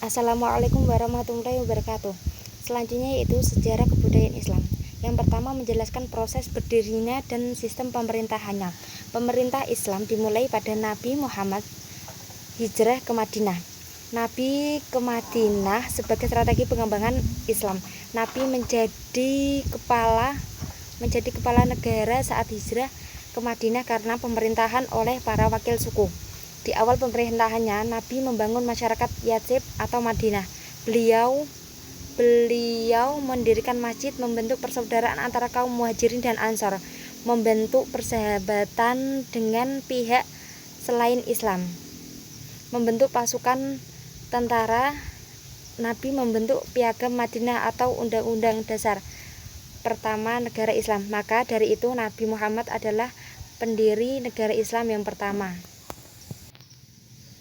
Assalamualaikum warahmatullahi wabarakatuh. Selanjutnya yaitu sejarah kebudayaan Islam. Yang pertama menjelaskan proses berdirinya dan sistem pemerintahannya. Pemerintah Islam dimulai pada Nabi Muhammad hijrah ke Madinah. Nabi ke Madinah sebagai strategi pengembangan Islam. Nabi menjadi kepala negara saat hijrah ke Madinah karena pemerintahan oleh para wakil suku. Di awal pemerintahannya, Nabi membangun masyarakat Yatsrib atau Madinah. Beliau mendirikan masjid, membentuk persaudaraan antara kaum Muhajirin dan Ansor, membentuk persahabatan dengan pihak selain Islam, membentuk pasukan tentara. Nabi membentuk Piagam Madinah atau Undang-Undang Dasar pertama negara Islam. Maka dari itu Nabi Muhammad adalah pendiri negara Islam yang pertama.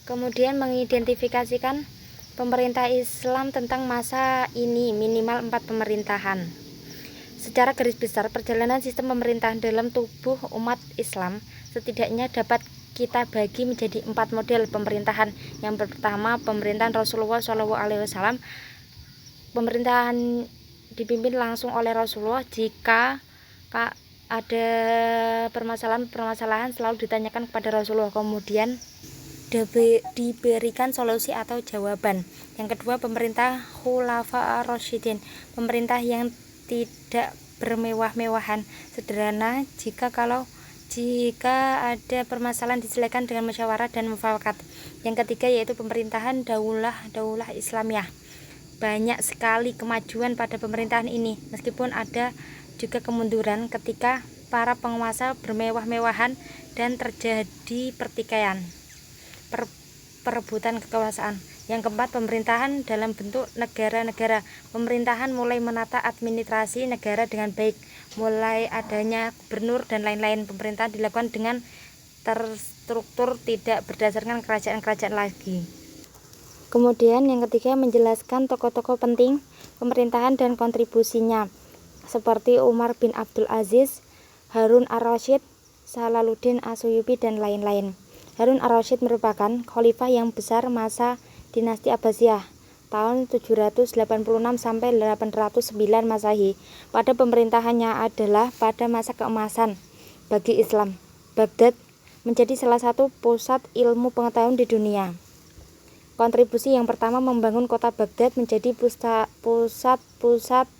Kemudian mengidentifikasikan pemerintah Islam tentang masa ini minimal 4 pemerintahan. Secara garis besar, perjalanan sistem pemerintahan dalam tubuh umat Islam setidaknya dapat kita bagi menjadi 4 model pemerintahan. Yang pertama, pemerintahan Rasulullah SAW. Pemerintahan dipimpin langsung oleh Rasulullah. Jika ada permasalahan selalu ditanyakan kepada Rasulullah, kemudian diberikan solusi atau jawaban. Yang kedua, pemerintah Khulafa ar-Rasyidin, pemerintah yang tidak bermewah-mewahan, sederhana. Jika ada permasalahan diselesaikan dengan musyawarah dan mufakat. Yang ketiga yaitu pemerintahan daulah Islamiyah. Banyak sekali kemajuan pada pemerintahan ini, meskipun ada juga kemunduran ketika para penguasa bermewah-mewahan dan terjadi pertikaian, perebutan kekuasaan. Yang keempat, pemerintahan dalam bentuk negara-negara. Pemerintahan mulai menata administrasi negara dengan baik, mulai adanya gubernur dan lain-lain. Pemerintahan dilakukan dengan terstruktur, tidak berdasarkan kerajaan-kerajaan lagi. Kemudian yang ketiga, menjelaskan tokoh-tokoh penting pemerintahan dan kontribusinya, seperti Umar bin Abdul Aziz, Harun ar-Rasyid, Salahuddin Asyubi, dan lain-lain. Harun ar-Rasyid merupakan khalifah yang besar masa dinasti Abbasiyah tahun 786 sampai 809 Masehi. Pada pemerintahannya adalah pada masa keemasan bagi Islam. Baghdad menjadi salah satu pusat ilmu pengetahuan di dunia. Kontribusi yang pertama, membangun kota Baghdad menjadi pusat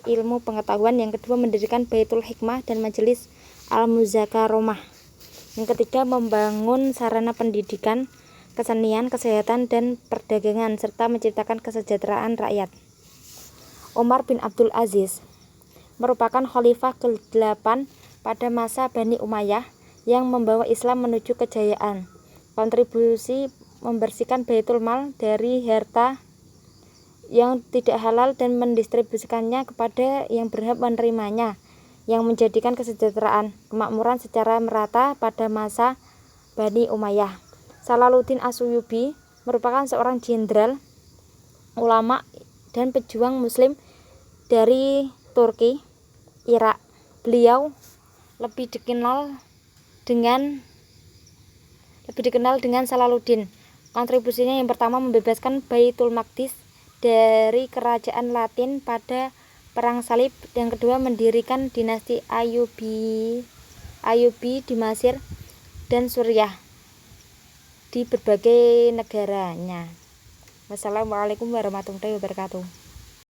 ilmu pengetahuan. Yang kedua, mendirikan Baitul Hikmah dan Majelis Al-Muzakaromah. Yang ketiga, membangun sarana pendidikan, kesenian, kesehatan, dan perdagangan, serta menciptakan kesejahteraan rakyat. Umar bin Abdul Aziz merupakan khalifah ke-8 pada masa Bani Umayyah yang membawa Islam menuju kejayaan. Kontribusi membersihkan Baitul Mal dari harta yang tidak halal dan mendistribusikannya kepada yang berhak menerimanya, yang menjadikan kesejahteraan, kemakmuran secara merata pada masa Bani Umayyah. Salahuddin Asyubi merupakan seorang jenderal, ulama, dan pejuang muslim dari Turki, Irak. Beliau lebih dikenal dengan Salahuddin. Kontribusinya yang pertama, membebaskan Baitul Maqdis dari kerajaan Latin pada Perang Salib. Yang kedua, mendirikan dinasti Ayyubi di Mesir dan Suriah di berbagai negaranya. Wassalamualaikum warahmatullahi wabarakatuh.